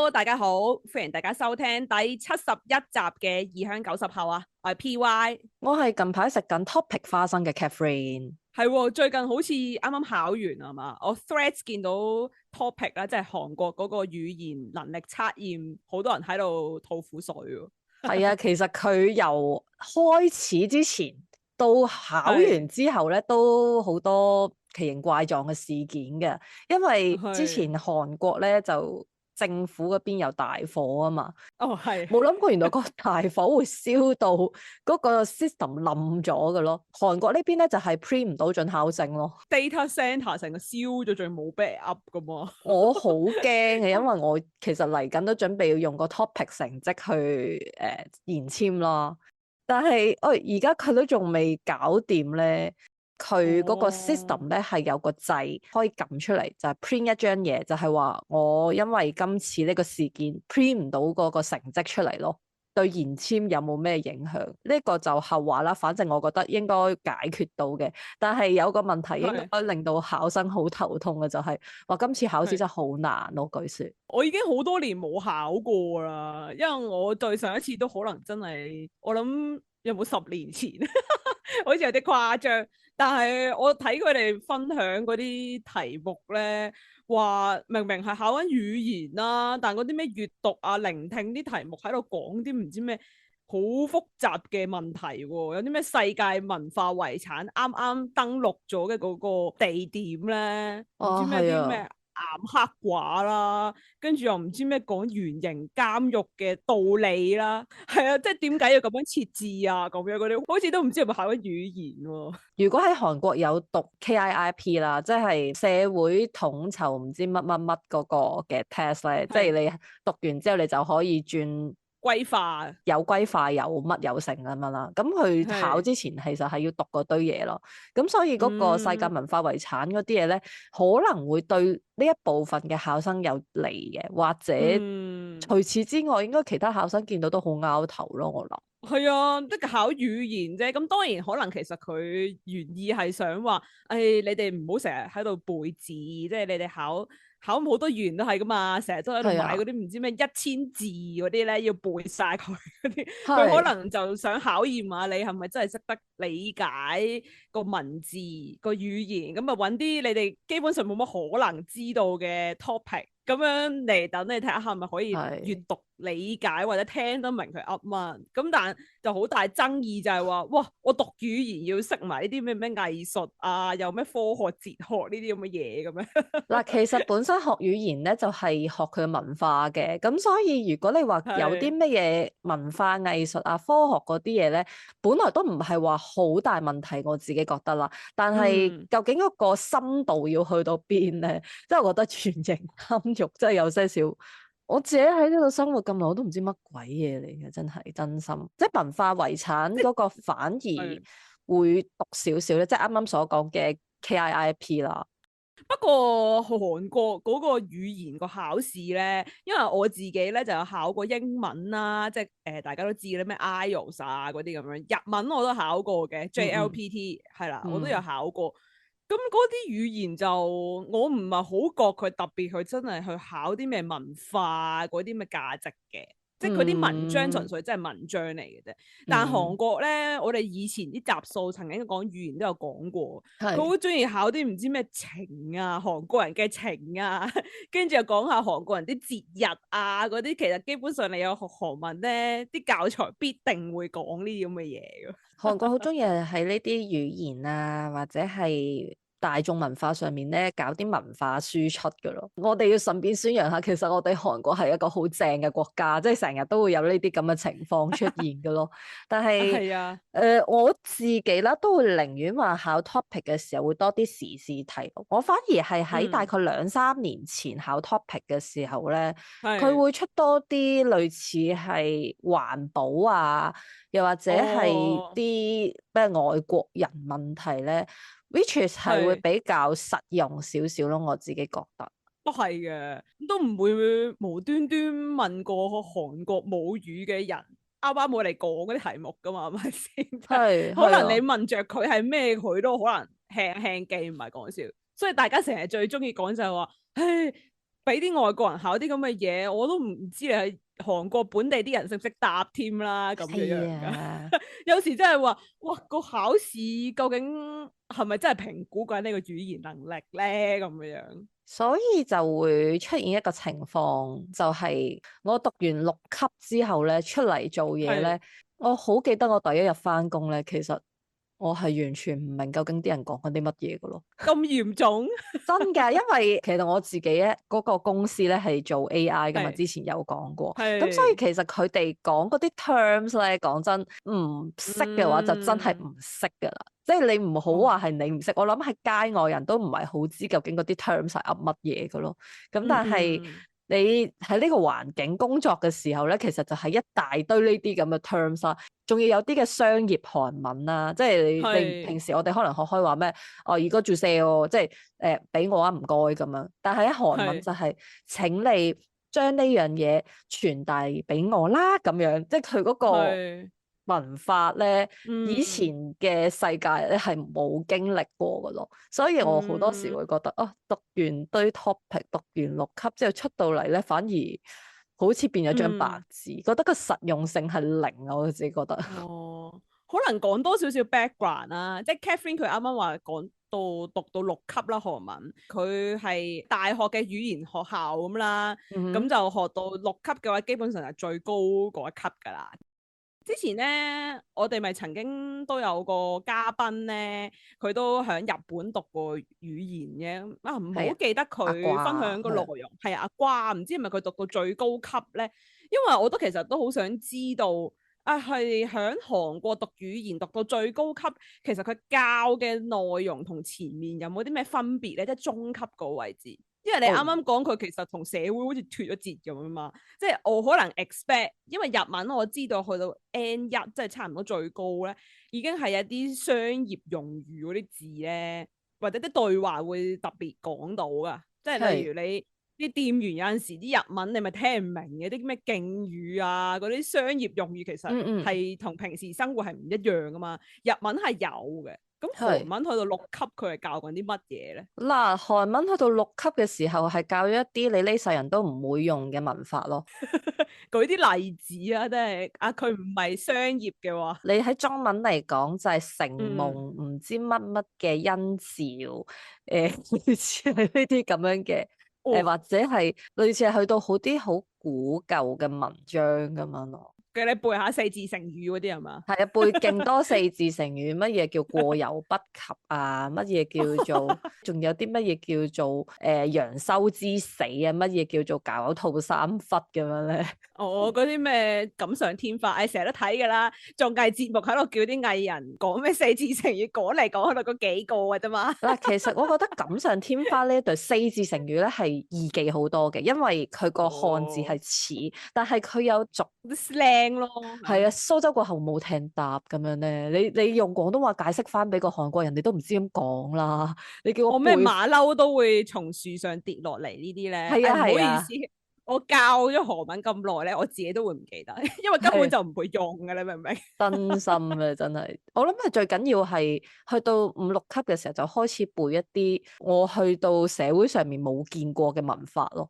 Hello，大家好，歡迎大家收聽第71集嘅異鄉90後啊，我係 PY。我係近排食緊 Topic 花生嘅 Catherine。係最近好似啱啱考完啊嘛，我 Threads 見到 Topic 啦，即係韓國嗰個語言能力測驗，好多人喺度吐苦水喎。係啊，其實佢由開始之前到考完之後咧，都好多奇形怪狀嘅事件嘅。因為之前韓國咧就政府嗰邊有大火啊嘛，係冇諗過原來個大火會燒到嗰個 system 冧咗嘅咯。韓國呢邊咧就係 print 唔到准考證咯。data center 成個燒咗，仲冇 backup 噶嘛。我好驚嘅，因為我其實嚟緊都準備要用個 topic 成績去延簽啦。但係而家佢都仲未搞掂咧。佢嗰個 system 咧係有個掣可以撳出嚟，就係 print 一張嘢，就係話我因為今次呢個事件 print 唔到嗰個成績出嚟咯。對延簽有冇咩影響？呢個就後話啦。反正我覺得應該解決到嘅，但係有個問題應該令到考生好頭痛嘅，就係話今次考試真係好難咯。據說我已經好多年冇考過啦，因為我對上一次都可能真係我諗有冇10年前，好似有啲誇張。但係我睇佢哋分享嗰啲題目咧，話明明係考緊語言啦，但嗰啲咩閱讀啊、聆聽啲題目喺度講啲唔知咩好複雜嘅問題喎，有啲咩世界文化遺產啱啱登錄咗嘅嗰個地點咧，唔知咩啲咩岩刻畫啦，跟住又唔知咩講圓形監獄嘅道理啦，係啊，即係點解要咁樣設置啊？咁樣嗰啲好似都唔知係咪考緊語言喎。如果喺韓國有讀 KIIP 啦，即係社會統籌唔知乜乜乜嗰個嘅 test 咧，即係你讀完之後你就可以轉歸化，有歸化有乜有成咁樣啦。咁佢考之前其實係要讀嗰堆嘢咯。咁所以嗰個世界文化遺產嗰啲嘢咧，可能會對呢一部分嘅考生有利嘅，或者除此之外，應該其他考生見到都好拗頭咯。我諗係啊，即係考語言啫。咁當然可能其實佢原意係想話，你哋唔好成日喺度背字，即係你哋考好多語言都係噶嘛，成日都喺度買嗰啲唔知咩1000字嗰啲咧，要背晒佢嗰啲。佢可能就想考驗下你係咪真係識得理解個文字個語言，咁啊揾啲你哋基本上冇乜可能知道嘅 topic。咁樣嚟等你睇下係咪可以閱讀理解或者聽得明佢噏乜。咁但就好大爭議就係話，哇！我讀語言要識埋呢啲咩咩藝術啊，又咩科學哲學呢啲咁嘅嘢咁樣。嗱，其實本身學語言咧就係學佢嘅文化嘅，咁所以如果你話有啲乜嘢文化藝術啊、科學嗰啲嘢咧，本來都唔係話好大問題，我自己覺得啦。但係究竟嗰個深度要去到邊咧？即係我覺得全形監獄真係有些少。我自己喺呢度生活咁耐，我都唔知乜鬼嘢嚟嘅，真係真心。即係文化遺產嗰個反而會讀少少咧，即係啱啱所講嘅 KIIP 啦。不過韓國嗰個語言個考試咧，因為我自己咧就有考過英文啦，即係大家都知咧咩 IELTS 啊嗰啲咁樣，日文我都考過嘅，JLPT 係啦，我都有考過。咁嗰啲語言就我唔係好覺佢特別去真係去考啲咩文化嗰啲咩價值嘅。即係佢啲文章純粹真係文章嚟嘅啫。但係韓國咧，我哋以前啲集數曾經講語言都有講過，佢好中意考啲唔知咩情啊，韓國人嘅情啊，跟住又講下韓國人啲節日啊嗰啲。其實基本上你有學韓文咧，啲教材必定會講呢啲咁嘅嘢嘅。韓國好中意喺呢啲語言啊，或者係大眾文化上面咧，搞啲文化輸出噶咯。我哋要順便宣揚下，其實我哋韓國係一個好正嘅國家，即係成日都會有呢啲咁嘅情況出現噶咯。但係我自己啦，都會寧願話考 topic 嘅時候會多啲時事題目。我反而係喺大概2-3年前考 topic 嘅時候咧，佢會出多啲類似係環保啊，又或者係啲咩外國人問題咧。which is 係會比較實用少少咯，我自己覺得都係嘅，都唔會無端端問過韓國母語嘅人啱啱冇嚟講嗰啲題目噶嘛，係咪先？可能你問着佢係咩，佢都可能輕輕記，唔係講笑。所以大家成日最中意講就係話，唉，俾啲外國人考啲咁嘅嘢，我都唔知你係韓國本地啲人識唔識答添啦，咁樣係樣噶。啊，有時真係話，哇，個考試究竟係咪真係評估緊呢個語言能力咧？咁樣樣。所以就會出現一個情況，就係我讀完6級之後咧，出嚟做嘢係咧，我好記得我第一日翻工咧，其實我係完全唔明究竟啲人講緊啲乜嘢嘅咯。咁嚴重？真㗎，因為其實我自己咧嗰個公司咧係做 AI 噶嘛，係之前有講過，咁所以係，其實佢哋講嗰啲 terms 咧，講真唔識嘅話就真係唔識噶啦，即係你唔好哦，話係你唔識，我諗係街外人都唔係好知究竟嗰啲 terms 係噏乜嘢嘅咯，咁但係嗯你喺呢個環境工作嘅時候咧，其實就係一大堆呢啲咁嘅 terms 啦，仲要有啲嘅商業韓文啦，即係你平係，時我哋可能學開話咩哦，如果注射喎，即係俾我啊，唔該咁樣。但係喺韓文係，就係請你將呢樣嘢傳遞俾我啦，咁樣，即係佢嗰個係，文化咧，以前嗯嘅世界咧係冇經歷過嘅咯，所以我好多時嗯會覺得哦，讀完堆 topic，讀完6級之後出到嚟咧，反而好似變咗張白嗯，紙，覺得個實用性係零啊，我自己覺得。哦，可能講多少少 background 啦，即係 Catherine 佢啱啱話講到讀到6級啦韓文，佢係大學嘅語言學校咁啦，咁嗯就學到6級嘅話，基本上係最高嗰一級噶啦。之前咧，我哋咪曾經都有個嘉賓咧，佢都喺日本讀過語言嘅，啊唔係啊，好記得阿佢分享個內瓜係啊容，係阿瓜，唔知係咪佢讀到最高級咧？因為我都其實都好想知道，啊係喺韓國讀語言讀到最高級，其實佢教嘅內容同前面有冇啲咩分別咧？即係中級個位置。因為你啱哦啱講佢其實同社會好似脫咗節咁啊嘛，即係我可能 expect，因為日文我知道去到 N1，即係差唔多最高咧，已經係一啲商業用語嗰啲字咧，或者啲對話會特別講到噶，即係例係如你啲店員有陣時啲日文你咪聽唔明嘅，啲咩敬語啊，嗰啲商業用語其實嗯嗯係同平時生活係唔一樣噶嘛，日文係有嘅，咁韓係。文去到6級佢係教緊啲乜嘢咧？嗱，韓文去到6級嘅時候，係教咗一啲你呢世人都唔會用嘅文法咯。舉啲例子啊，真係啊，佢唔係商業嘅話，你喺中文嚟講就係承蒙嗯，唔知乜乜嘅恩召，類似係呢啲咁樣嘅，哦，或者係類似係去到好啲好古舊嘅文章咁樣咯。叫你背下四字成語嗰啲係嘛？係啊，背勁多四字成語，乜嘢叫過猶不及啊？乜嘢叫做，仲有啲乜嘢叫做陽修之死啊？乜嘢叫做狡兔三窟咁樣咧？哦，嗰啲咩錦上添花，誒成日都睇㗎啦，綜藝節目喺度叫啲藝人講咩四字成語，講嚟講去都嗰幾個嘅啫嘛。嗱，其實我覺得錦上添花呢一對四字成語咧係易記好多嘅，因為佢個漢字係哦，似，但係佢有俗，啲 slang 咯，係啊，蘇州過後冇艇搭咁樣咧。你用廣東話解釋翻俾個韓國人，你都唔知點講啦。你叫我我咩背，馬騮都會從樹上跌落嚟呢啲咧，係啊誒唔好意思，係啊，我教咗韓文咁耐咧，我自己都會唔記得，因為根本係就唔會用㗎，你明唔明？真心啊，真係。我諗係最緊要係去到5、6級嘅時候就開始背一啲我去到社會上面冇見過嘅文法咯。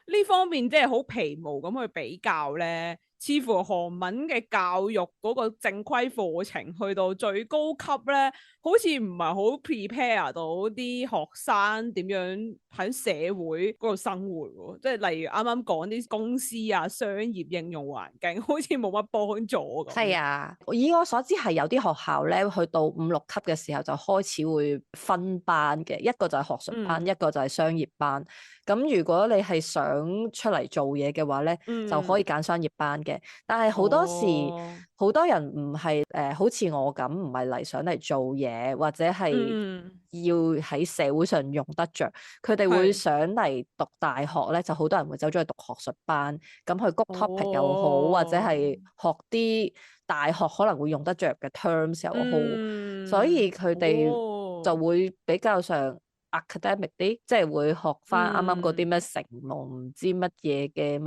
呢方面即係好皮毛咁去比較咧，似乎韓文嘅教育嗰個正規課程去到最高級咧，好似唔係好 prepare 到啲學生點樣喺社會嗰度生活喎，即係例如啱啱講啲公司啊、商業應用環境，好似冇乜幫助咁。係啊，以我所知係有啲學校咧，去到5、6級嘅時候就開始會分班嘅，一個就係學術班，嗯一個就係商業班。咁如果你係想出嚟做嘢嘅話咧，就可以嗯，揀商業班嘅。但係好多時，哦，好多人唔係好似我咁，唔係想嚟做嘢，或者係嗯，要喺社會上用得着。佢哋會係，想嚟讀大學咧，就好多人會走咗去讀學術班，咁去谷 topic 又好，或者係哦，學啲大學可能會用得着嘅 terms 又好，所以嗯，佢哋就哦。會比較上 academic 啲，即係會學翻啱啱嗰啲嗯，咩承蒙唔知乜嘢嘅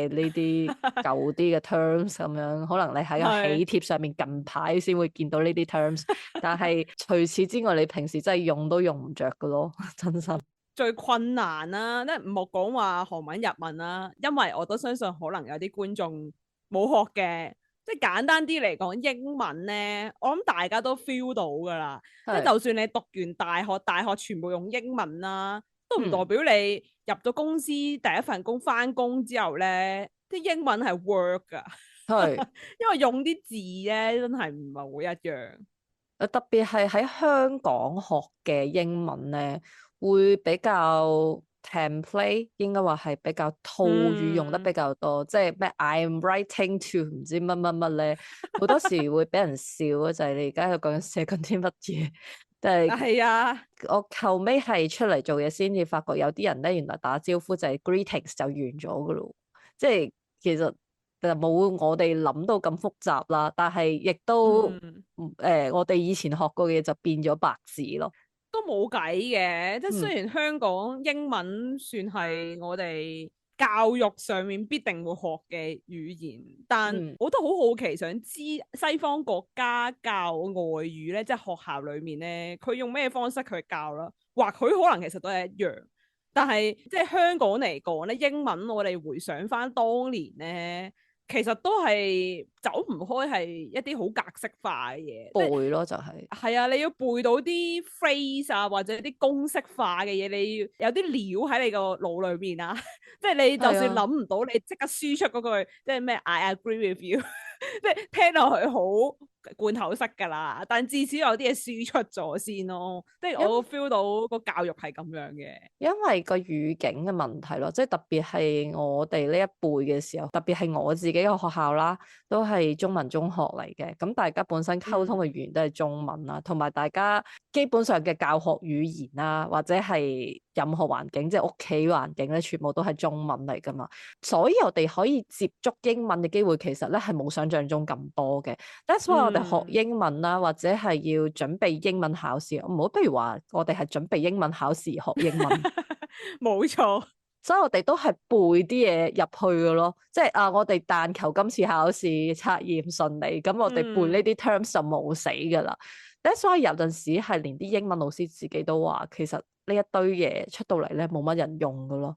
呢啲舊啲嘅 terms 咁樣，可能你喺個係喜帖上面近排先會見到呢啲 terms，但係除此之外，你平時真係用都用唔着噶咯，真心。最困難啦，即係唔好講話韓文、日文啦，因為我都相信可能有啲觀眾冇學嘅，即係簡單啲嚟講，英文咧，我諗大家都 feel 到㗎啦。即係係就算你讀完大學，大學全部用英文啦，都唔代嗯表你入咗公司第一份工返工之後咧，啲英文係 work 㗎，係。因為用啲字咧真係唔係好一樣。特別係喺香港學嘅英文咧，會比較 template，應該話係比較套語用得比嗯，較多，即係咩 I'm writing to 唔知乜乜乜咧，好多時會俾人笑啊！就係你而家喺度講緊寫緊啲乜嘢，但係係啊。我後尾係出嚟做嘢先至發覺有啲人咧，原來打招呼就係 greetings 就完咗噶咯，即係其實就冇我哋諗到咁複雜啦，但係亦都嗯。我哋以前學過嘅嘢就變咗白紙咯。都冇計嘅，即係嗯雖然香港英文算係我哋教育上面必定會學嘅語言，但嗯我都好好奇想知西方國家教外語咧，即係學校裡面咧，佢用咩方式去教啦？或許可能其實都係一樣，但係即係香港嚟講咧，英文我哋回想翻當年咧。其實都係走唔開，係一啲好格式化嘅嘢，即係背咯就係、係啊，你要背到啲 phrase 啊，或者啲公式化嘅嘢，你要有啲料喺你個腦裏面啊，即係你就算係啊。諗唔到，你即刻輸出嗰句，即係咩 I agree with you，即係聽落去好罐頭式㗎啦，但至少有啲嘢輸出咗先咯，即係我 feel 到個教育係咁樣嘅。因為個語境嘅問題咯，即係特別係我哋呢一輩嘅時候，特別係我自己嘅學校啦，都係中文中學嚟嘅。咁大家本身溝通嘅語言都係中文啦，同埋大家基本上嘅教學語言啦，或者係任何環境，即係屋企環境咧，全部都係中文嚟噶嘛。所以我哋可以接觸英文嘅機會，其實咧係冇想象中咁多嘅。That's why 我哋學英文啦，或者係要準備英文考試，唔好不如話我哋係準備英文考試學英文。冇錯。所以我哋都係背啲嘢入去嘅咯，即係啊，我哋但求今次考試測驗順利，咁我哋背呢啲 terms 就冇死噶啦。所以有陣時係連啲英文老師自己都話，其實呢一堆嘢出到嚟咧冇乜人用噶咯。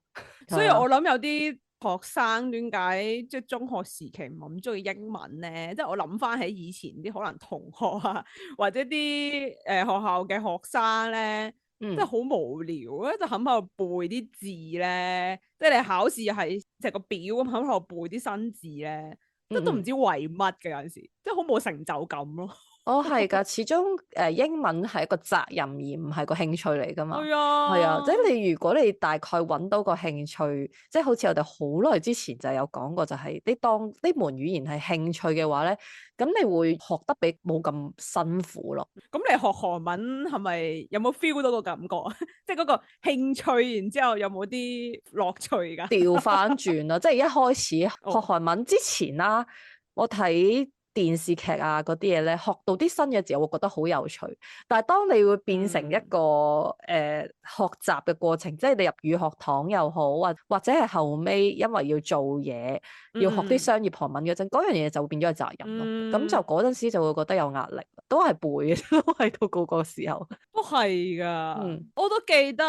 所以係啊，我諗有啲學生點解即係中學時期唔係咁中意英文咧？即係我諗翻起以前啲可能同學啊，或者啲學校嘅學生咧，即係嗯好無聊啊，就喺度背啲字咧。即係你考試係隻個表咁喺度背啲新字咧，即係都唔嗯嗯。知為乜嘅有陣時，即係好冇成就感咯。哦，係㗎，始終英文係一個責任而唔係個興趣嚟㗎嘛。係係啊，即啊。係你如果你大概揾到個興趣，即係好似我哋好耐之前就有講過，就係你當呢門語言係興趣嘅話咧，咁你會學得比冇咁辛苦咯。咁你學韓文係咪有冇 feel 到個感覺啊？即係嗰個興趣，然之後有冇啲樂趣㗎？調翻轉啦，即係一開始學哦。韓文之前啦，我睇電視劇啊嗰啲嘢咧，學到啲新嘅字，我會覺得好有趣。但係當你會變成一個學習嘅過程，即係你入語學堂又好，或者係後尾因為要做嘢，要學啲商業韓文嗰陣，嗰樣嘢就會變咗係責任咯。咁就嗰陣時就會覺得有壓力，都係背嘅，都係到嗰個時候。都係噶，嗯，我都記得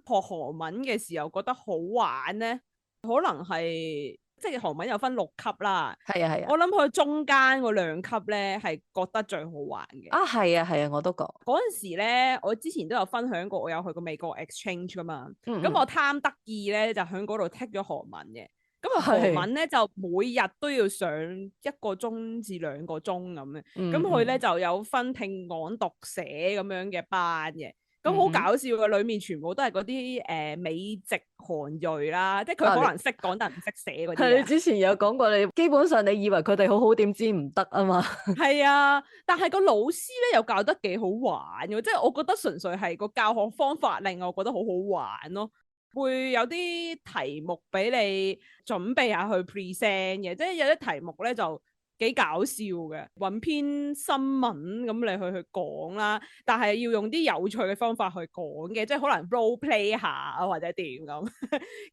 學韓文嘅時候覺得好玩咧，可能係即係韓文有分6級啦，係啊係啊，我諗佢中間嗰2級咧係覺得最好玩嘅。啊係啊係啊，我都講。嗰陣時咧，我之前都有分享過，我有去過美國 exchange 噶嘛，咁我嗯嗯，貪得意咧就喺嗰度 take 咗韓文嘅。咁啊韓係，文咧就每日都要上1個鐘至2個鐘咁嘅，咁佢咧嗯嗯就有分聽講讀寫咁樣嘅班嘅，咁好嗯嗯。搞笑嘅，裡面全部都係嗰啲美籍韓裔啦，即係佢啊，可能識講但唔識寫嗰係你啲啊。之前有講過你，基本上你以為佢哋好好，點知唔得啊嘛。係啊，但係個老師咧又教得幾好玩嘅，即係我覺得純粹係個教學方法令我覺得好好玩咯。會有啲題目俾你準備下去 present 嘅，即係有啲題目咧就幾搞笑嘅，揾篇新聞咁你去講啦，但係要用啲有趣嘅方法去講嘅，即係可能 role play 下或者點咁，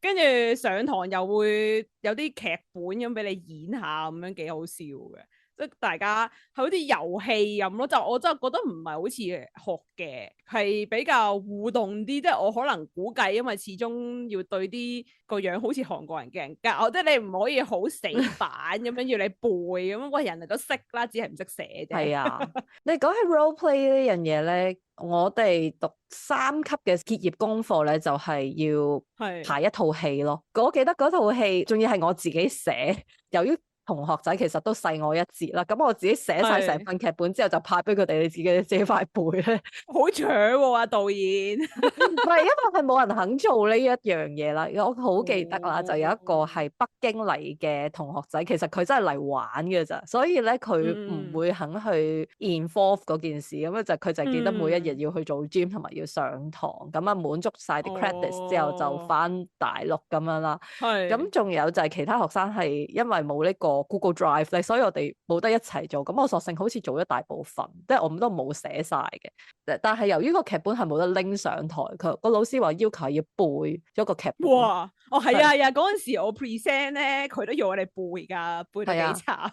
跟住上堂又會有啲劇本咁俾你演下咁樣，幾好笑嘅。即係大家係好似遊戲咁咯。就我真係覺得唔係好似學嘅，係比較互動啲。即係我可能估計，因為始終要對啲個樣好似韓國人嘅人教，即係你唔可以好死板咁樣要你背咁樣。喂，人哋都識啦，只係唔識寫啫。係啊，你講起 role play 呢樣嘢咧，我哋讀3級嘅結業功課咧，就係要排一套戲咯。我記得嗰套戲仲要係我自己寫，由於同學仔其實都細我一截啦，咁我自己寫晒成份劇本之後就派俾佢哋，你自己快背咧。好搶喎啊導演！唔係，因為係冇人肯做呢一樣嘢啦。我好記得啦，就有一個係北京嚟嘅同學仔，其實佢真係嚟玩嘅咋，所以咧佢唔會肯去 involve 嗰件事，咁樣就佢就記得每一日要去做 gym 同埋要上堂，咁啊滿足晒啲 credits 之後就翻大陸咁樣啦。咁仲有就係其他學生係因為冇呢個 Google Drive 咧，所以我哋冇得一齊做，咁我索性好似做咗大部分，即係我都冇寫晒嘅。但係由於個劇本係冇得拎上台，佢個老師話要求係要背咗個劇本。哇！哦係啊係啊，嗰陣時我 present 咧，佢都要我哋背㗎，背到幾慘啊！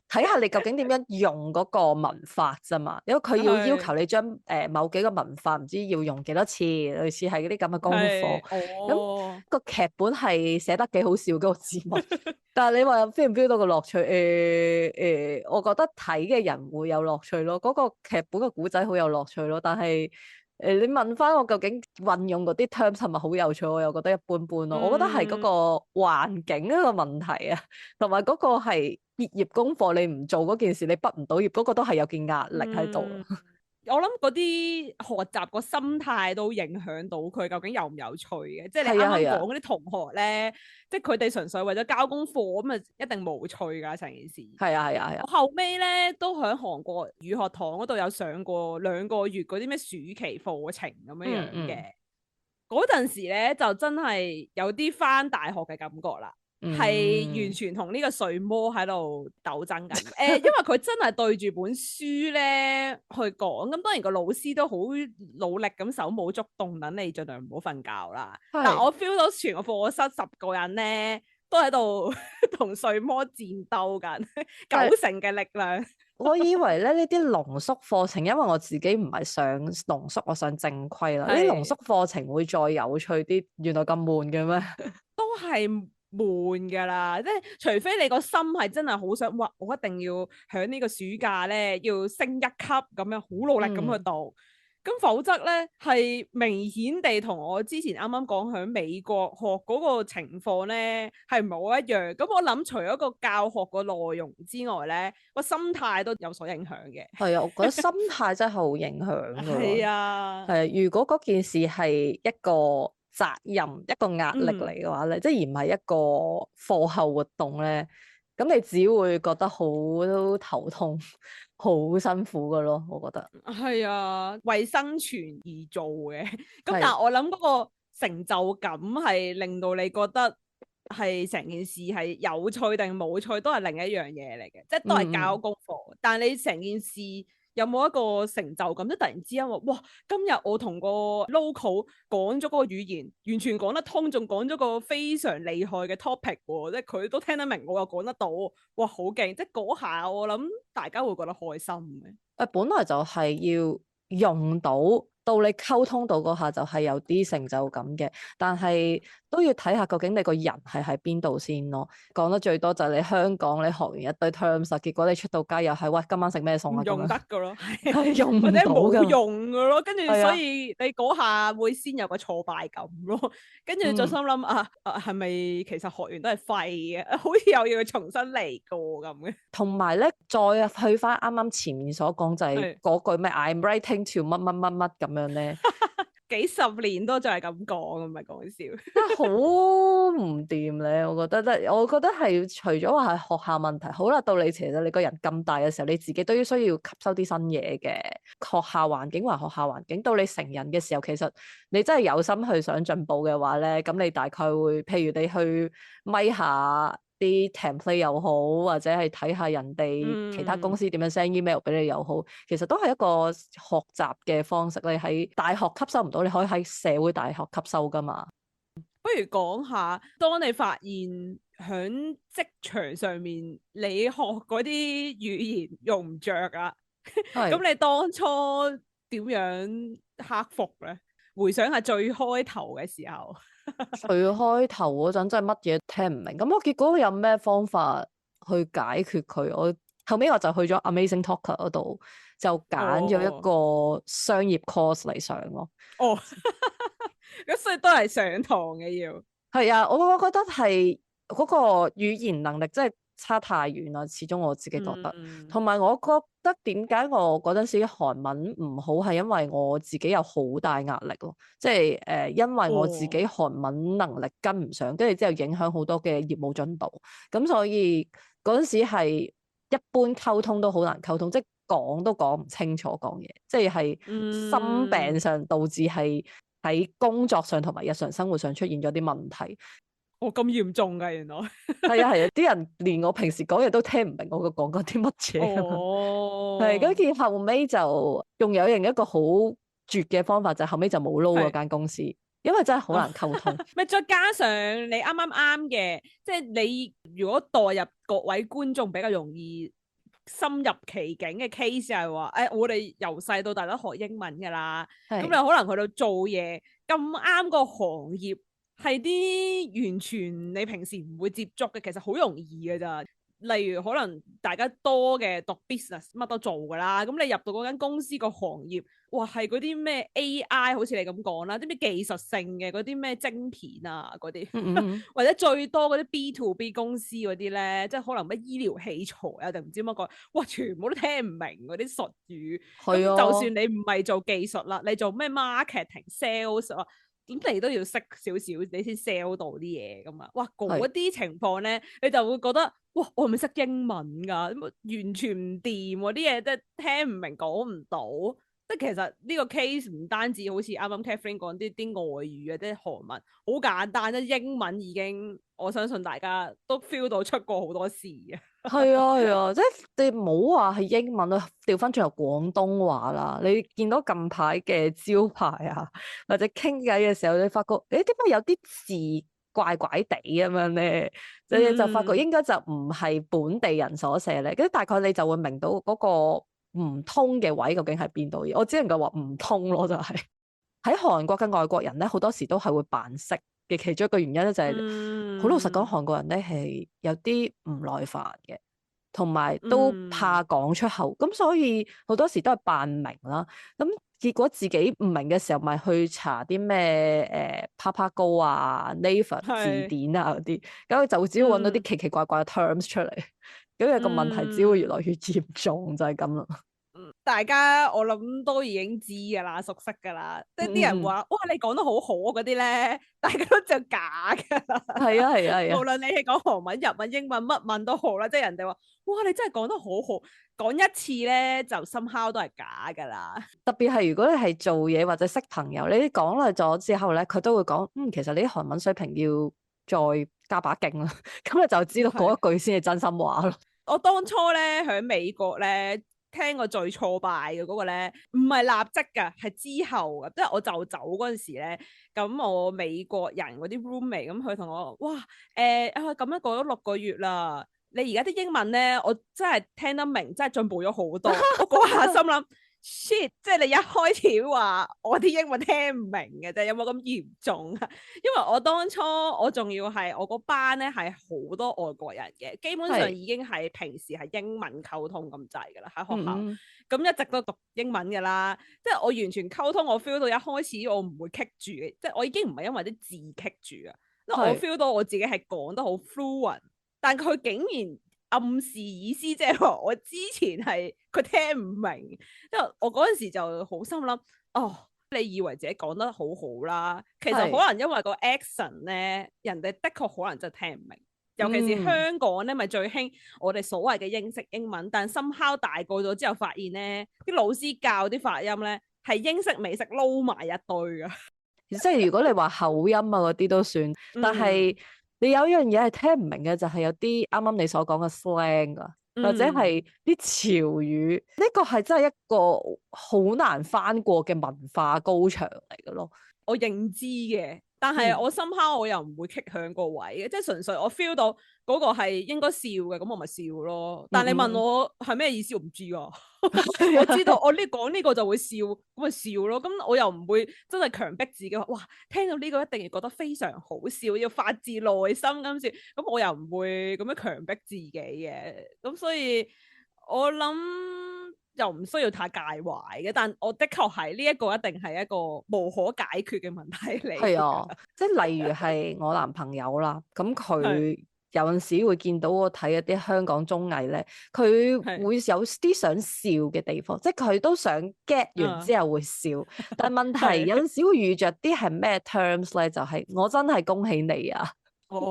睇下你究竟點樣用嗰個文法啫嘛，因為佢要求你將某幾個文法唔知要用幾多次，類似係嗰啲咁嘅功課。咁個劇本係寫得幾好笑嗰個字幕，但係你話 feel 唔 feel 到個樂趣？我覺得睇嘅人會有樂趣咯，嗰個劇本嘅古仔好有樂趣咯，但係。你問翻我究竟運用嗰啲 terms 係咪好有趣？我又覺得一般般咯。我覺得係嗰個環境一個問題啊，同埋嗰個係結業功課，你唔做嗰件事，你畢唔到業，嗰個都係有件壓力喺度。我諗嗰啲學習個心態都影響到佢究竟有唔有趣嘅。即係你啱啱講嗰啲同學咧，即係佢哋純粹為咗交功課咁啊，一定無趣㗎成件事。係啊係啊係啊！我後尾咧都喺韓國語學堂嗰度有上過2個月嗰啲咩暑期課程咁樣樣嘅。嗰陣時咧就真係有啲返大學嘅感覺啦。係完全同呢個睡魔喺度鬥爭緊。因為佢真係對住本書咧去講，咁當然個老師都好努力咁手舞足動，等你盡量唔好瞓覺啦。但我 feel 到全個課室10個人咧都喺度同睡魔戰鬥緊，9成嘅力量。我以為咧呢啲濃縮課程，因為我自己唔係上濃縮，我上正規啦。呢啲濃縮課程會再有趣啲，原來咁悶嘅咩？都係悶噶啦，即係除非你個心係真係好想，哇！我一定要喺呢個暑假咧要升1級咁樣，好努力咁去讀。咁否則咧係明顯地同我之前啱啱講喺美國學嗰個情況咧係唔好一樣。咁我諗除咗個教學個內容之外咧，個心態都有所影響嘅。係啊，我覺得心態真係好影響㗎。係啊，係啊，如果嗰件事係一個責任一個壓力嚟嘅話咧，即係而唔係一個課後活動咧，咁你只會覺得好頭痛、好辛苦㗎咯。我覺得係啊，為生存而做嘅。咁但係我諗嗰個成就感係令到你覺得係成件事係有趣定冇趣，都係另一樣嘢嚟嘅，即係都係交功課。但係你成件事有冇一個成就感？即突然之間話，哇！今日我同個 local 講咗嗰個語言，完全講得通，仲講咗個非常厲害嘅 topic 喎，即係佢都聽得明，我又講得到，哇！好勁！即係嗰下我諗大家會覺得開心嘅。本來就係要用到你溝通到嗰下就係有啲成就感嘅，但係都要睇下究竟你個人係喺邊度先咯。講得最多就係你香港你學完一堆 terms，結果你出到街又係喂今晚食咩餸啊？用得噶咯，係用唔到或者冇用噶咯，跟住係啊所以你嗰下會先有個挫敗感咯，跟住就心諗係咪其實學完都係廢嘅，好似又要重新嚟過咁嘅。同埋咧，再去翻啱啱前面所講就係嗰句咩 I'm writing to 乜乜乜乜咁樣咧，幾十年都仲係咁講，唔係講笑。真係好唔掂咧，我覺得係除咗話係學校問題，好啦，到你其實你個人咁大嘅時候，你自己都需要吸收啲新嘢嘅。學校環境還學校環境，到你成人嘅時候，其實你真係有心去想進步嘅話咧，咁你大概會，譬如你去咪下啲 template 又好，或者係睇下人哋其他公司點樣 send email 俾你又好，其實都係一個學習嘅方式。你喺大學吸收唔到，你可以喺社會大學吸收噶嘛。不如講下，當你發現喺職場上面你學嗰啲語言用唔着啊，係咁你當初點樣克服咧？回想下最開頭嘅時候，最開頭嗰陣真係乜嘢聽唔明，咁我結果有咩方法去解決佢？我後尾我就去咗 Amazing Talker 嗰度，就揀咗一個商業 course 嚟上咯。哦，咁所以都係上堂嘅要。係啊，我覺得係嗰個語言能力真係差太遠啦，始終我自己覺得。同埋我覺得點解我嗰陣時韓文唔好，係因為我自己有好大壓力咯，即係因為我自己韓文能力跟唔上，跟住之後影響好多嘅業務進度，咁所以嗰陣時係一般溝通都好難溝通，即係講都講唔清楚講嘢，即係心病上導致係喺工作上同埋日常生活上出現咗啲問題。哦，咁嚴重㗎，原來。係啊係啊，啲人連我平時講嘢都聽唔明我講緊啲乜嘢。哦，係，跟住後尾就仲有另一個好絕嘅方法，就後尾就冇撈嗰間公司，因為真係好難溝通。咪再加上你啱嘅，即係你如果代入各位觀眾比較容易深入其境嘅 case 係話，我哋由細到大都學英文㗎啦，咁你可能去到做嘢咁啱個行業係啲完全你平時唔會接觸嘅，其實好容易㗎咋。例如可能大家多嘅讀 business 乜都做㗎啦，咁你入到嗰間公司個行業，哇係嗰啲咩 AI 好似你咁講啦，啲咩技術性嘅嗰啲咩晶片啊嗰啲，或者最多嗰啲 B to B 公司嗰啲咧，即係可能咩醫療器材啊定唔知乜鬼，哇全部都聽唔明嗰啲術語，咁、啊、就算你唔係做技術啦，你做咩 marketing sales 啊？咁你都要識少少，你先 sell 到啲嘢噶嘛？哇，嗰啲情況咧，你就會覺得，哇，我係咪識英文㗎？完全唔掂喎，啲嘢即係聽唔明，講唔到。即係其實呢個 case 唔單止好似啱啱 Catherine 講啲外語啊，啲韓文好簡單，即係英文已經我相信大家都 feel 到出過好多事啊。係啊係啊，即係你唔好話係英文啊，調翻轉頭廣東話啦。你見到近排嘅招牌啊，或者傾偈嘅時候，你發覺誒點解有啲字怪怪地咁樣咧？你就發覺應該就唔係本地人所寫咧，跟住大概你就會明到嗰個唔通嘅位究竟係邊度。我只能夠話唔通咯，就係喺韓國嘅外國人咧，好多時都係會扮識嘅。其中一個原因咧就係好老實講，韓國人咧係有啲唔耐煩嘅，同埋都怕講出口，咁所以好多時都係扮明啦。咁結果自己唔明嘅時候，咪去查啲咩Papago 啊、Naver 字典啊嗰啲，咁佢就只會揾到啲奇奇怪怪嘅 terms 出嚟，咁有個問題只會越來越嚴重，就係咁啦。大家我諗都已經知㗎啦，熟悉㗎啦，即係啲人話哇你講得好好嗰啲咧，大家都就假㗎。係啊係啊係啊，無論你係講韓文、日文、英文乜文都好啦，即係人哋話哇你真係講得好好，講一次咧就somehow都係假㗎啦。特別係如果你係做嘢或者識朋友，你講耐咗之後咧，佢都會講其實你啲韓文水平要再加把勁啦，咁你就知道嗰一句先係真心話咯。我當初咧喺美國咧。聽過最挫敗嘅嗰個咧，唔係立即㗎，係之後嘅，即係我就走嗰陣時咧，咁我美國人嗰啲 roommate 咁佢同我話：哇，咁樣過咗6個月啦，你而家啲英文咧，我真係聽得明，真係進步咗好多。我嗰下心諗。shit， 即係你一開始話我啲英文聽唔明嘅啫，有冇咁嚴重啊？因為我當初我仲要係我嗰班咧係好多外國人嘅，基本上已經係平時係英文溝通咁滯噶啦喺學校，咁一直都讀英文噶啦，即係我完全溝通，我 feel 到一開始我唔會棘住嘅，即係我已經唔係因為啲字棘住啊，因為我 feel 到我自己係講得好 fluent， 但佢竟然暗示意思，即係話我之前係佢聽唔明，因為我嗰陣時就好心諗，哦，你以為自己講得好好啦，其實可能因為個 accent 咧，人哋的確可能真係聽唔明，尤其是香港咧，咪最興我哋所謂嘅英式英文，但somehow大個咗之後發現咧，啲老師教啲發音咧係英式美式撈埋一堆噶，即係如果你話口音啊嗰啲都算，但係。你有一樣嘢係聽唔明嘅，就係有啲啱啱你所講嘅 slang 啊，或者係啲潮語，呢個係真係一個好難翻過嘅文化高牆嚟嘅咯。我認知嘅，但係我深刻我又唔會棘向個位嘅，即係純粹我 feel 到嗰個係應該笑嘅，咁我咪笑咯。但係你問我係咩意思，我唔知啊。我知道我呢講呢個就會笑，咁咪笑咯。咁我又唔會真係強迫自己話，哇，聽到呢個一定要覺得非常好笑，要發自內心咁笑。咁我又唔會咁樣強迫自己嘅。咁所以我諗。又唔需要太介懷嘅，但我的確係呢一個一定係一個無可解決嘅問題嚟。係啊，即係例如係我男朋友啦，咁佢有陣時會見到我睇一啲香港綜藝咧，佢會有啲想笑嘅地方，即係佢都想 get 完之後會笑，但係問題有陣時會遇着啲係咩 terms 咧，就係我真係恭喜你啊，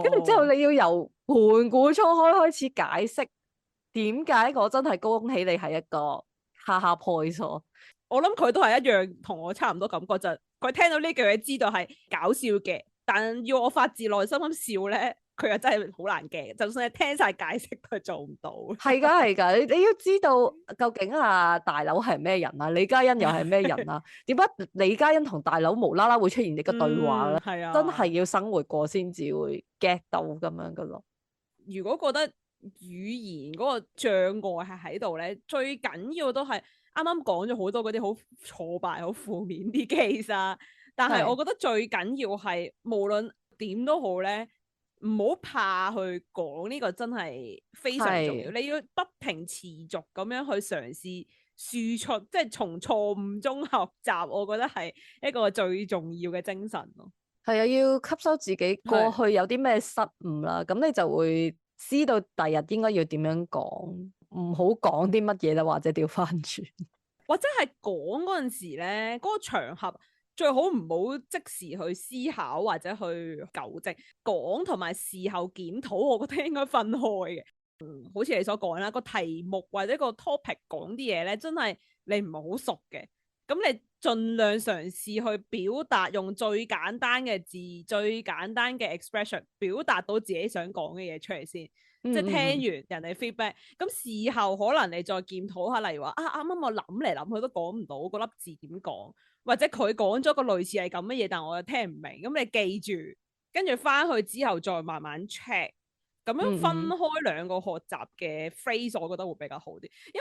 跟住之後你要由盤古初開始解釋點解我真係恭喜你係一個哈哈 point 咯。我諗佢都係一樣同我差唔多感覺，就佢聽到呢句嘢知道係搞笑嘅，但要我發自內心咁笑咧，佢又真係好難嘅。就算係聽晒解釋，佢做唔到。係㗎係㗎，你要知道究竟啊大佬係咩人啊，李嘉欣又係咩人啊？點解李嘉欣同大佬無啦啦會出現呢個對話咧？係啊，真係要生活過先至會 get 到咁樣噶咯。如果覺得語言嗰個障礙係喺度咧，最緊要都係啱啱講咗好多嗰啲好挫敗、好負面啲 case 啊。但係我覺得最緊要係無論點都好咧，唔好怕去講呢個真係非常重要。你要不停持續咁樣去嘗試輸出，即係從錯誤中學習。我覺得係一個最重要嘅精神咯。係啊，要吸收自己過去有啲咩失誤啦，咁你就會知道第日應該要點樣講，唔好講啲乜嘢啦，或者調翻轉，或者係講嗰陣時咧，嗰個場合最好唔好即時去思考或者去糾正，講同埋事後檢討，我覺得應該分開嘅。好似你所講啦，個題目或者個 topic 講啲嘢咧，真係你唔係好熟嘅，咁你盡量嘗試去表達，用最簡單嘅字、最簡單嘅 expression 表達到自己想講嘅嘢出嚟先。即係聽完人哋 feedback，咁事後可能你再檢討下，例如話啊，啱啱我諗嚟諗去都講唔到嗰粒字點講，或者佢講咗個類似係咁嘅嘢，但我又聽唔明，咁你記住，跟住翻去之後再慢慢 check，咁樣分開兩個學習嘅 phrase，我覺得會比較好啲，因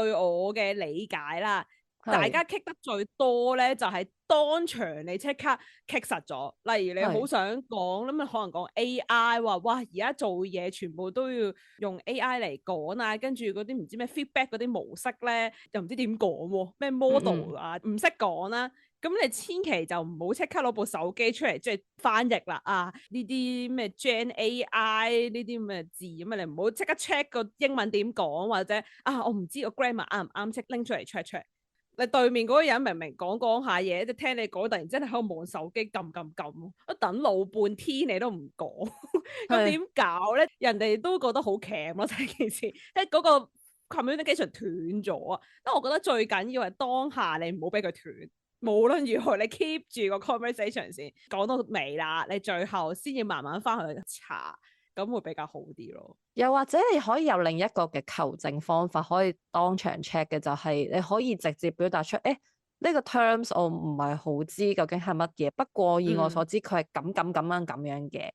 為據我嘅理解啦。大家棘得最多咧，就係當場你即刻棘實咗。例如你好想講，咁啊可能講 AI 話，哇！而家做嘢全部都要用 AI 嚟講啊，跟住嗰啲唔知咩 feedback 嗰啲模式咧，又唔知點講喎，咩 model 啊，唔識講啦。咁你千祈就唔好即刻攞部手機出嚟即係翻譯啦啊！呢啲咩 Gen AI 呢啲咁嘅字咁啊，你唔好即刻 check 個英文點講，或者啊我唔知個 grammar 啱唔啱，即拎出嚟 check。你對面嗰個人明明講下嘢，即聽你講，突然之間喺度望手機撳，一等老半天你都唔講，咁點搞咧？人哋都覺得好鉗咯，成件事，即係嗰個 communication 斷咗啊！因為我覺得最緊要係當下你唔好俾佢斷，無論如何你 keep 住個 conversation 先，講到尾啦，你最後先要慢慢翻去查。咁會比較好啲咯。又或者你可以有另一個嘅求證方法，可以當場 check 嘅，就係你可以直接表達出，呢個 terms 我唔係好知究竟係乜嘢，不過以我所知佢係咁樣嘅。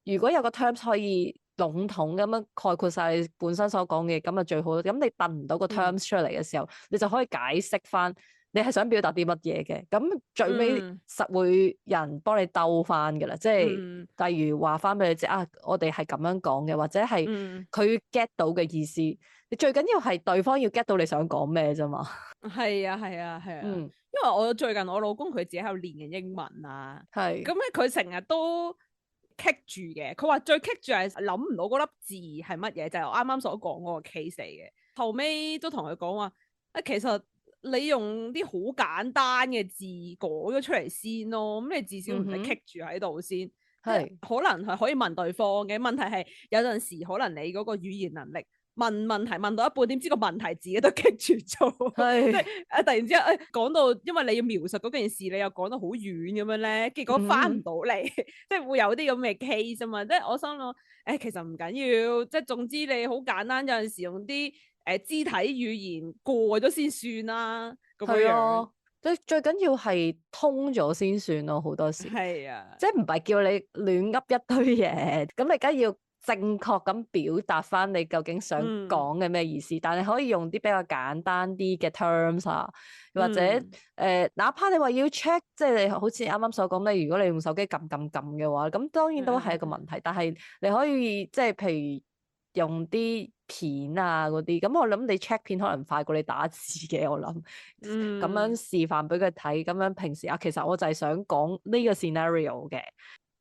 如果有個 terms 可以籠統咁樣概括晒你本身所講嘅，咁啊最好。咁你揼唔到個 terms 出嚟嘅時候，你就可以解釋翻。你係想表達啲乜嘢嘅？咁最尾實會有人幫你兜翻嘅啦，即係例如話翻俾你知啊，我哋係咁樣講嘅，或者係佢 get 到嘅意思。你最緊要係對方要 get 到你想講咩啫嘛。係啊，因為我最近我老公佢自己喺度練緊英文啊，咁咧佢成日都棘住嘅。佢話最棘住係諗唔到嗰粒字係乜嘢，就係我啱啱所講嗰個 case 嚟嘅。後尾都同佢講話其實。你用啲好簡單嘅字改咗出嚟先咯，咁你至少唔使棘住喺度先。可能係可以問對方嘅問題係有陣時可能你嗰個語言能力問問題問到一半，點知個問題自己都棘住咗，即係突然之間講到，因為你要描述嗰件事，你又講得好遠咁樣咧，結果翻唔到嚟，即係會有啲咁嘅 case 啊嘛。即係我心諗其實唔緊要，即係總之你好簡單，有陣時用啲肢體語言過咗先算啦，咁樣。最緊要係通咗先算咯，好多時。係啊，即係唔係叫你亂噏一堆嘢，咁你梗係要正確咁表達翻你究竟想講嘅咩意思，但係可以用啲比較簡單啲嘅 terms 啊，或者哪怕你話要 check，即係你好似啱啱所講咧，如果你用手機撳撳撳嘅話，咁當然都係一個問題，但係你可以即係譬如用啲片啊嗰啲，咁我諗你 check 片可能快過你打字嘅，我諗咁樣示範俾佢睇，咁樣平時啊，其實我就係想講呢個 scenario 嘅。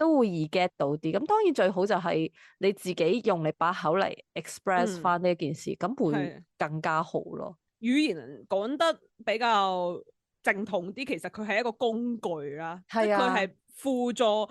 都會易 get 到啲，咁當然最好就係你自己用你把口嚟 express 翻呢一件事，咁會更加好咯。語言講得比較正統啲，其實佢係一個工具啦，即係佢係輔助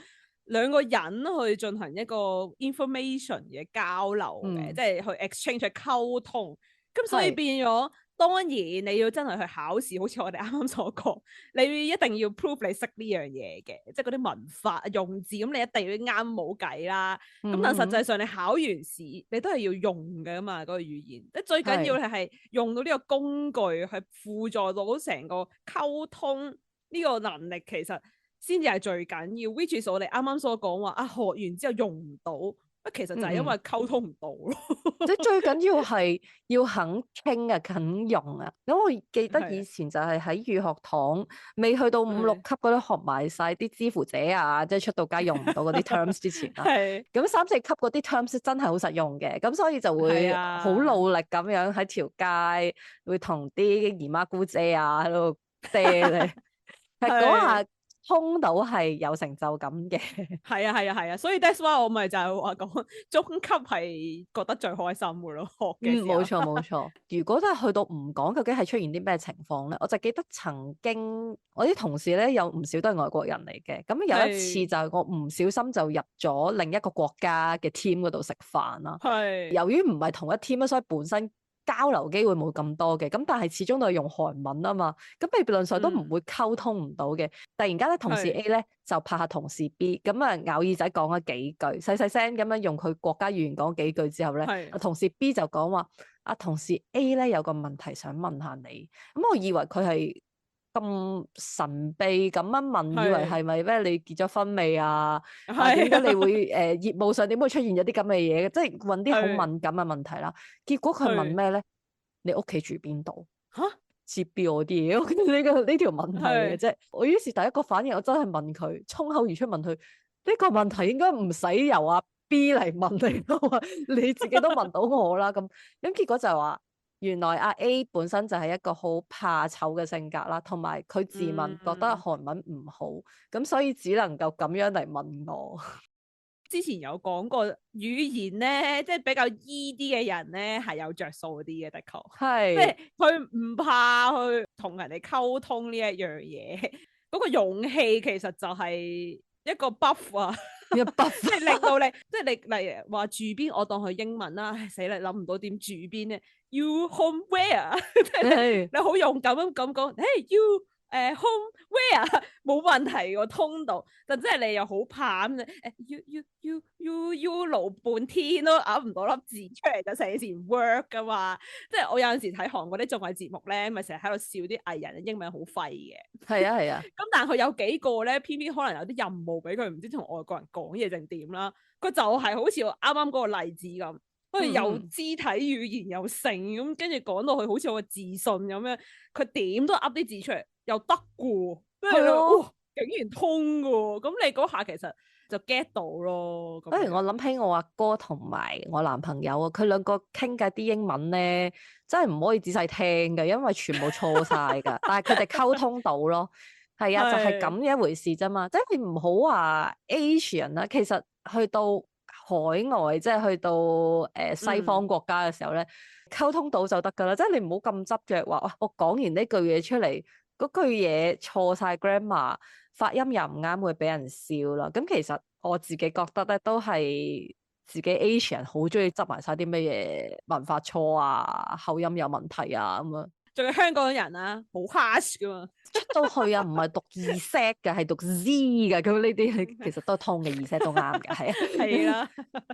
兩個人去進行一個 information 嘅交流嘅，即係去 exchange 去溝通。咁所以變咗，當然你要真係去考試，好似我哋啱啱所講，你一定要 prove 你識呢樣嘢嘅，即係嗰啲文法用字，咁你一定要啱冇計啦。咁但實際上你考完試，你都係要用嘅嘛，嗰個語言。即係最緊要係用到呢個工具去輔助到成個溝通呢個能力，其實先至係最緊要。which is 我哋啱啱所講話啊，學完之後用唔到。其實就係因為溝通唔到咯，即係最緊要係要肯傾啊，肯用啊。咁我記得以前就係喺語學堂，未去到5、6級嗰啲學埋晒啲之乎者啊，即係出到街用唔到嗰啲 terms 之前啦。咁3、4級嗰啲 terms 真係好實用嘅，咁所以就會好努力咁樣喺條街會同啲姨媽姑姐啊喺度嗲你，係講下。通到係有成就感嘅，係啊，所以 that's why 我咪就係話講中級係覺得最開心嘅咯，學嘅時候。冇錯冇錯。如果真係去到唔講，究竟係出現啲咩情況咧？我就記得曾經我啲同事咧有唔少都係外國人嚟嘅，咁有一次就係我唔小心就入咗另一個國家嘅 team 嗰度食飯啦。由於唔係同一 team 所以本身交流機會冇咁多嘅，咁但係始終都係用韓文啊嘛，咁理論上都唔會溝通唔到嘅。突然間咧，同事 A 咧就拍下同事 B，咁啊咬耳仔講咗幾句，細細聲咁樣用佢國家語言講幾句之後咧，同事 B 就講話：同事 A 咧有個問題想問下你。咁我以為佢係咁神秘咁樣問，以為係咪咩？你結咗婚未啊？點解你會業務上點會出現咗啲咁嘅嘢？即係問啲好敏感嘅問題啦。結果佢問咩咧？你屋企住邊度？嚇？接邊我啲嘢？呢條問題嚟嘅啫。我於是第一個反應，我真係問佢，衝口而出問佢呢個問題應該唔使由阿 B 嚟問你咯，你自己都問到我啦。咁結果就係話。原來阿 A 本身就係一個好怕醜嘅性格啦，同埋佢自問覺得韓文唔好，咁所以只能夠咁樣嚟問我。之前有講過語言咧，即係比較 E 啲嘅人咧係有着數啲嘅，的確係，即係佢唔怕去同人哋溝通呢一樣嘢，嗰個勇氣其實就係一個 buff 啊。即係令到你，即係你例如話住邊，我當佢英文啦，死啦諗唔到點住邊咧。You home where？ 即係你好勇敢咁講，hey you home where？ 冇問題喎，通到，但即係你又好怕咁you 勞半天都噏唔到粒字出嚟，就寫字唔 work 噶嘛。即係我有陣時睇韓國啲綜藝節目咧，咪成日喺度笑啲藝人英文好廢嘅。係啊係啊。咁但係佢有幾個咧，偏偏可能有啲任務俾佢，唔知同外國人講嘢定點啦。佢就係好似我啱啱嗰個例子咁，佢有肢體語言又成咁，跟住講到佢好似有個自信咁樣，佢點都噏啲字出嚟又得嘅，竟然通嘅。咁你嗰下其實就 get 到咯。不如我諗起我阿哥同埋我男朋友啊，佢兩個傾偈啲英文咧，真係唔可以仔細聽嘅，因為全部錯晒噶。但係佢哋溝通到咯，係啊，就係咁一回事啫嘛。即係你唔好話 Asian 啦，其實去到海外，即係去到西方國家嘅時候咧，溝通到就得噶啦。即係你唔好咁執着話，我講完呢句嘢出嚟，嗰句嘢錯晒 grammar， 發音又唔啱，會俾人笑啦。咁其實我自己覺得咧，都係自己 Asian 好中意執埋晒啲乜嘢文法錯啊、口音有問題啊咁樣。仲有香港人啊，好 harsh 噶嘛，出到去啊，唔係讀 Z 嘅，係讀 Z 嘅。咁呢啲其實都通嘅，Z 都啱嘅，係啊。係啦，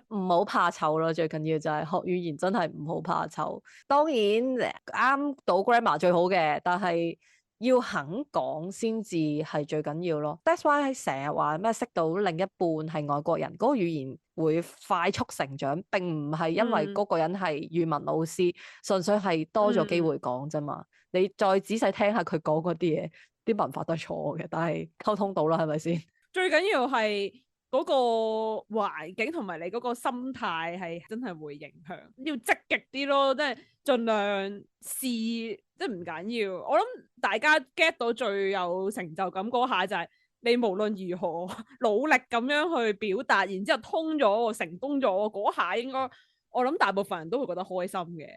唔好怕醜咯，最緊要就係學語言真係唔好怕醜。當然啱到 grammar 最好嘅，但係要肯講先至係最緊要咯。That's why 成日話咩識到另一半係外國人，嗰個語言會快速成長，並唔係因為嗰個人係語文老師，純粹係多咗機會講啫嘛。你再仔細聽下佢講嗰啲嘢，啲文化都係錯嘅，但係溝通到啦，係咪先？最緊要係嗰個環境同埋你嗰個心態係真係會影響，要積極啲咯，即係盡量試，即係唔緊要。我諗大家 get 到最有成就感嗰下就係你無論如何努力咁樣去表達，然之後通咗成功咗嗰下，應該我諗大部分人都會覺得開心嘅。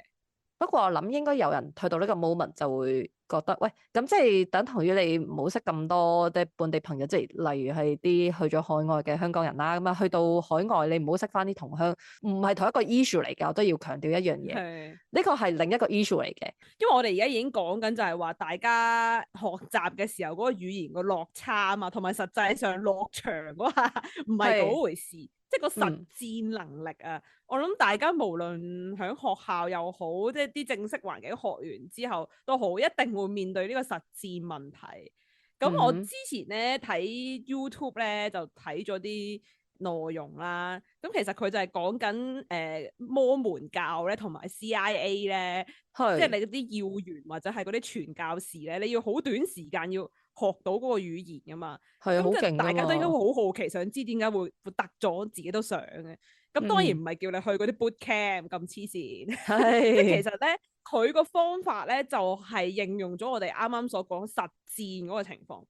不過我諗應該有人去到呢個 moment 就會覺得，喂，咁即係等同於你唔好識咁多即係本地朋友，即係例如係啲去咗海外嘅香港人啦。咁啊，去到海外你唔好識翻啲同鄉，唔係同一個 issue 嚟㗎。我都要強調一樣嘢，呢個係另一個 issue 嚟嘅。因為我哋而家已經講緊就係話大家學習嘅時候嗰個語言個落差啊嘛，同埋實際上落場嗰下唔係嗰回事。即係個實戰能力啊，我諗大家無論喺學校又好，即係啲正式環境學完之後都好，一定會面對呢個實戰問題。咁我之前咧睇 YouTube 咧就睇咗啲內容啦，咁其實佢就係講緊摩門教咧同埋 CIA 咧，即係你嗰啲要員或者係嗰啲傳教士咧，你要好短時間要學到嗰個語言噶嘛，係好勁，大家都應該會好好奇，想知點解會突咗，自己都想嘅。咁當然唔係叫你去嗰啲 boot camp 咁黐線，即係其實咧佢個方法咧就係應用咗我哋啱啱所講實戰嗰個情況。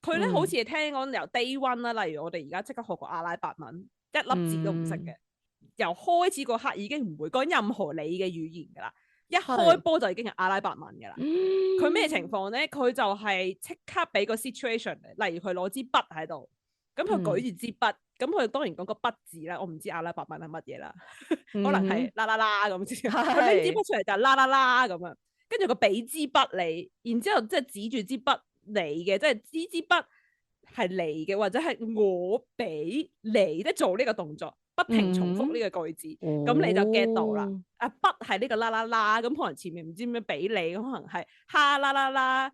佢咧好似係聽講由 day one 啦，例如我哋而家即刻學過阿拉伯文，一粒字都唔識嘅，由開始嗰刻已經唔會講任何你嘅語言噶啦。一開波就已經係阿拉伯文㗎啦。佢咩情況咧？佢就係即刻俾個 situation，例如佢攞支筆喺度，咁佢舉住支筆，咁佢當然講個筆字啦。我唔知阿拉伯文係乜嘢啦，可能係啦啦啦咁先。佢拎支筆出嚟就係啦啦啦咁樣，跟住佢俾支筆你，然之後即係指住支筆你嘅，即係呢支筆係你嘅，或者係我俾你，即係做呢個動作。不停重複呢個句子，咁你就 get 到啦。啊，筆係呢個啦啦啦，咁可能前面唔知點樣俾你，咁可能係哈啦啦啦，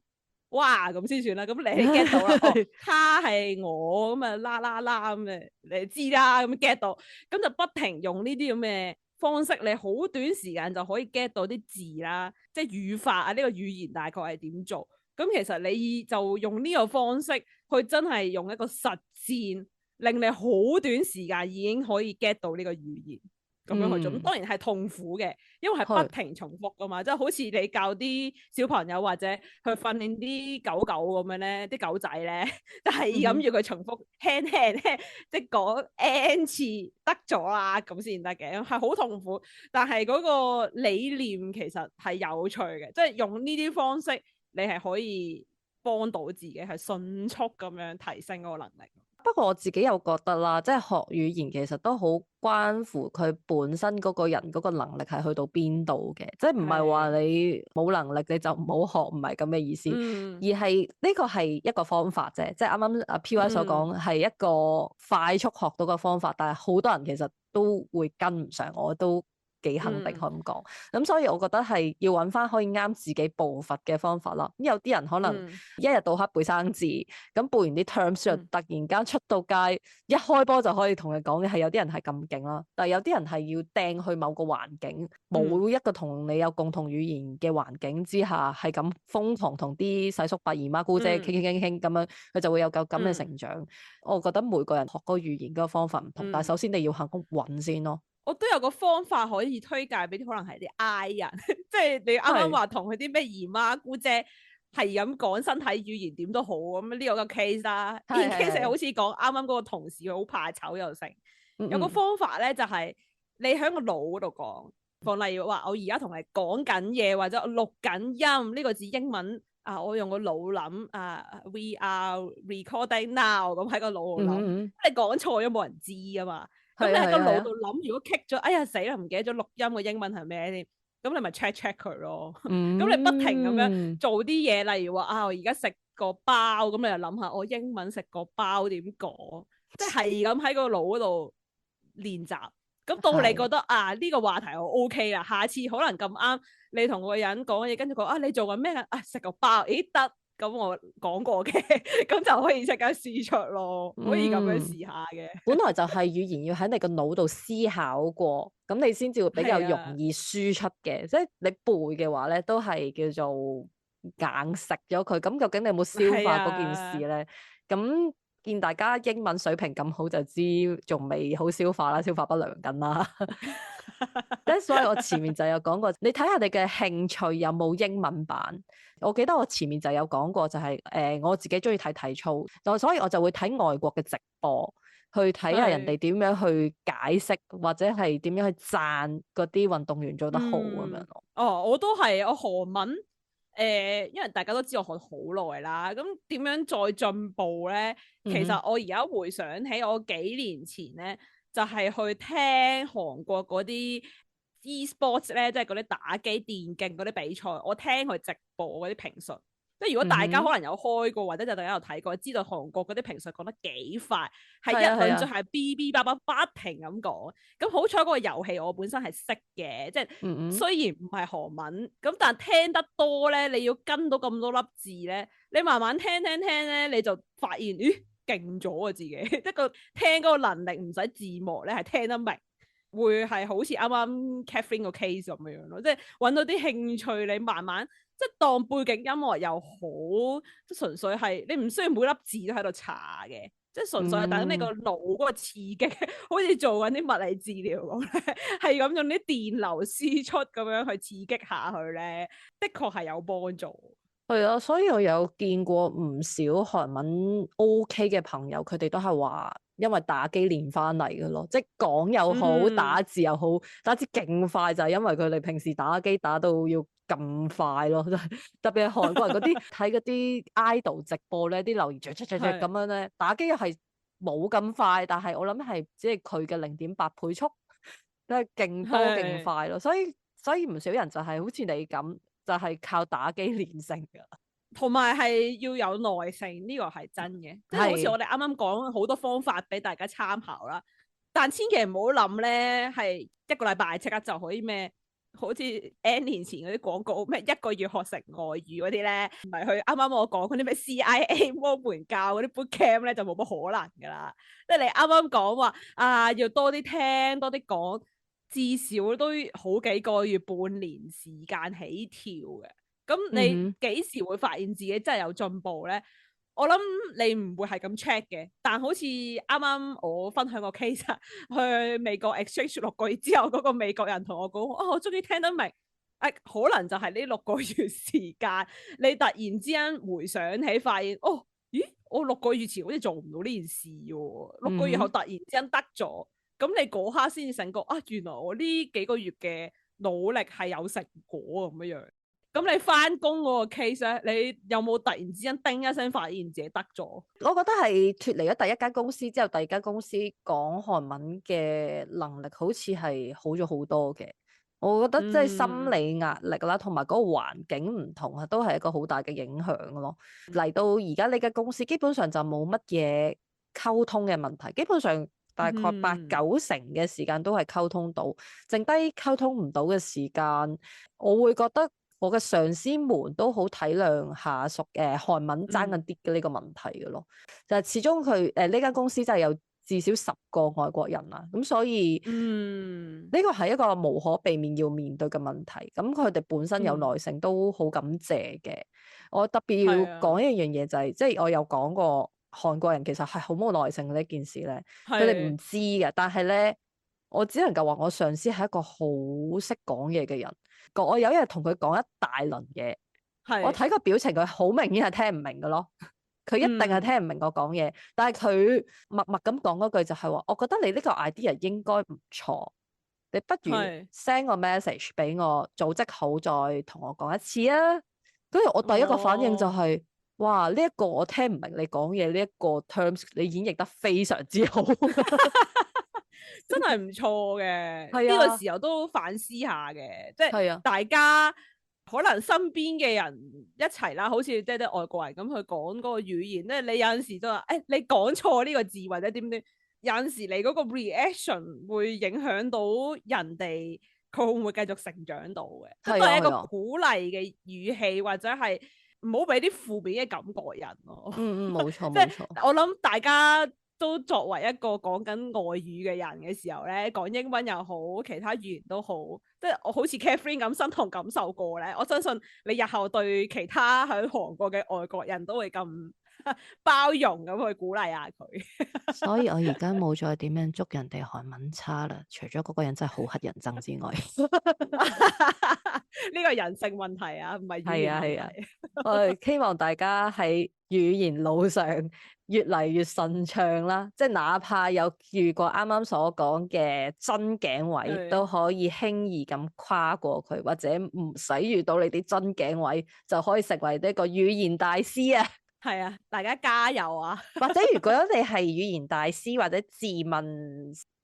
哇咁先算啦。咁你 get 到啦，哈係我咁啊啦啦啦咁你知啦，咁 get 到，咁就不停用呢啲咁嘅方式，你好短時間就可以 get 到啲字啦，即係語法啊，呢個語言大概係點做。咁其實你就用呢個方式去真係用一個實戰。令你好短時間已經可以 get 到呢個語言咁樣去做，咁當然係痛苦嘅，因為係不停重複噶嘛，即係好似你教啲小朋友或者去訓練啲狗狗咁樣咧，啲狗仔咧，就係咁要佢重複輕即係講 n 次得咗啦，咁先得嘅，係好痛苦。但係嗰個理念其實係有趣嘅，即係用呢啲方式，你係可以幫到自己係迅速咁樣提升嗰個能力。不過我自己又覺得啦，即係學語言其實都好關乎佢本身嗰個人嗰個能力係去到邊度嘅，即係唔係話你冇能力你就唔好學，唔係咁嘅意思，而係呢個係一個方法啫，即係啱啱阿 PY 所講係一個快速學到嘅方法，但係好多人其實都會跟唔上，我都幾肯定可以咁講，咁所以我覺得係要揾翻可以啱自己步伐嘅方法啦。咁有啲人可能一日到黑背生字，咁背完啲 terms 就突然間出到街，一開波就可以同佢講嘅，係有啲人係咁勁啦。但係有啲人係要掟去某個環境，冇一個同你有共同語言嘅環境之下，係咁瘋狂同啲細叔伯姨媽姑姐傾咁樣，佢就會有咁嘅成長。我覺得每個人學嗰個語言嗰個方法唔同，但係首先你要肯揾先咯。我都有個方法可以推介俾啲可能係啲 I 人，即係你啱啱話同佢啲咩姨媽姑姐係咁講身體語言點都好咁，呢個 case 啦。呢 case 好似講啱啱嗰個同事佢好怕醜又成，有個方法咧就係你喺個腦嗰度講，例如話我而家同你講緊嘢或者我錄緊音呢個字英文啊，我用個腦諗啊 ，we are recording now 咁喺個腦度諗，你講錯咗冇人知啊嘛。咁你喺個腦度諗，如果棘咗，哎呀死啦，唔記得咗錄音嘅英文係咩添？咁你咪 check 佢咯。咁你不停咁樣做啲嘢，例如話啊，我而家食個包，咁你就諗下我英文食個包點講，即係咁喺個腦嗰度練習。咁到你覺得啊呢個話題我 OK 啦，下次可能咁啱你同個人講嘢，跟住講啊你做緊咩啊？啊食個包，咦得。咁我講過嘅，咁就可以即刻輸出咯，可以咁樣試下嘅。本來就係語言要喺你個腦度思考過，咁你先至會比較容易輸出嘅。即係你背嘅話咧，都係叫做硬食咗佢。咁究竟你有冇消化嗰件事咧？咁見大家英文水平咁好，就知仲未好消化啦，消化不良緊啦。所以我前面就有講過，你睇下你嘅興趣有冇英文版。我記得我前面就有講過，就係我自己中意睇體操，所以我就會睇外國嘅直播，去睇下人哋點樣去解釋，或者係點樣去讚嗰啲運動員做得好咁樣咯。哦，我都係，我韓文因為大家都知我學好耐啦，咁點樣再進步咧？其實我而家回想起我幾年前咧，就係去聽韓國嗰啲 e-sports 咧，即係嗰啲打機電競嗰啲比賽，我聽佢直播嗰啲評述。即係如果大家可能有開過或者就大家有睇過，知道韓國嗰啲評述講得幾快，係一輪嘴係 B B 叭叭不停咁講。咁好彩嗰個遊戲我本身係識嘅，即係雖然唔係韓文，咁但係聽得多咧，你要跟到咁多粒字咧，你慢慢聽咧，你就發現咦勁咗啊自己，即係個聽嗰個能力唔使字幕咧係聽得明。會係好似啱啱 Catherine 個 case 咁樣咯，即係揾到啲興趣，你慢慢即係當背景音樂又好，即係純粹係你唔需要每粒字都喺度查嘅，即係純粹係等你個腦嗰個刺激，好似做緊啲物理治療咁咧，係咁用啲電流輸出咁樣去刺激下去咧，的確係有幫助。係啊，所以我有見過唔少韓文 OK 嘅朋友，佢哋都係話因為打機練翻嚟嘅咯，即係講又好，打字又好，打字勁快就係因為佢哋平時打機打到要咁快咯，特別係韓國人嗰啲睇嗰啲 idol 直播咧，啲留言咁樣咧，打機又係冇咁快，但係我諗係只係佢嘅0.8倍速，都係勁多勁快咯，所以唔少人就係好似你咁。就係靠打機練成噶，同埋係要有耐性，呢個係真嘅。即係好似我哋啱啱講好多方法俾大家參考啦，但千祈唔好諗咧，係一個禮拜即刻就可以咩？好似 N 年前嗰啲廣告咩一個月學成外語嗰啲咧，唔係佢啱啱我講嗰啲咩 CIA 摩門教嗰啲 bootcamp 咧，就冇乜可能噶啦。即係你啱啱講話啊，要多啲聽多啲講。至少都好幾個月、半年時間起跳嘅，咁你幾時會發現自己真係有進步咧？我諗你唔會係咁 check 嘅，但好似啱啱我分享個 case，去美國 exchange 6個月之後，嗰個美國人同我講：哦，我終於聽得明。可能就係呢6個月時間，你突然之間回想起，發現哦，咦，我6個月前好似做唔到呢件事喎，6個月後突然之間得咗。咁你嗰刻先至醒覺啊！原來我呢幾個月嘅努力係有成果咁樣。咁你翻工嗰個 case 咧，你有冇突然之間叮一聲發現自己得咗？我覺得係脫離咗第一間公司之後，第二間公司講韓文嘅能力好似係好咗好多嘅。我覺得即係心理壓力啦，同埋嗰個環境唔同啊，都係一個好大嘅影響咯。嚟到而家呢間公司，基本上就冇乜嘢溝通嘅問題，基本上。大概8、9成嘅時間都係溝通到，剩低溝通唔到嘅時間，我會覺得我嘅上司們都好體諒下屬韓文爭緊啲嘅呢個問題嘅咯。就係始終佢呢間公司真係有至少10個外國人啦，咁所以呢個係一個無可避免要面對嘅問題。咁佢哋本身有耐性都好感謝嘅。我特別要講一樣嘢就係，即係我有講過。韓國人其實係好冇耐性嘅呢件事咧，佢哋唔知嘅。但係咧，我只能夠話我上司係一個好識講嘢嘅人。我有一日同佢講一大輪嘢，我睇個表情，佢好明顯係聽唔明嘅咯。佢一定係聽唔明我講嘢，但係佢默默咁講嗰句就係話：我覺得你呢個 idea 應該唔錯，你不如 send 個 message 俾我，組織好再同我講一次啊。跟住我第一個反應就係。哇！呢一個我聽唔明你講嘢，呢一個 terms 你演繹得非常之好，真係唔錯嘅。呢個時候都反思下嘅，即係大家可能身邊嘅人一齊啦，好似即係啲外國人咁去講嗰個語言咧，你有陣時都話你講錯呢個字或者點點，有陣時你嗰個 reaction 會影響到人哋，佢會唔會繼續成長到嘅？都係一個鼓勵嘅語氣或者係。唔好俾啲負面嘅感覺人咯。冇錯即係冇錯。我諗大家都作為一個講緊外語嘅人嘅時候咧，講英文又好，其他語言都好，即係我好似 Catherine 咁身同感受過咧，我相信你日後對其他喺韓國嘅外國人都會咁包容咁去鼓勵下佢。所以我而家冇再點樣捉人哋韓文差啦，除咗嗰個人真係好乞人憎之外。呢個人性問題啊，唔係語言問題。係啊，我哋希望大家喺語言路上越嚟越順暢啦，即係哪怕有遇過啱啱所講嘅樽頸位，係都可以輕易咁跨過佢，或者唔使遇到你啲樽頸位，就可以成為呢個語言大師啊！係啊，大家加油啊！或者如果你係語言大師，或者自問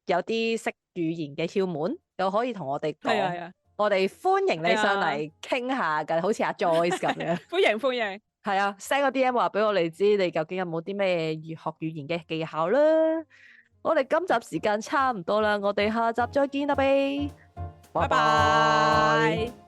有啲識語言嘅竅門，又可以同我哋講。係啊係啊，我哋歡迎你上係啊嚟傾下㗎，好似阿 Joyce 咁樣。歡迎歡迎，係啊，send 個 DM 話俾我哋知，你究竟有冇啲咩學語言嘅技巧啦？我哋今集時間差唔多啦，我哋下集再見啦，拜拜拜。拜。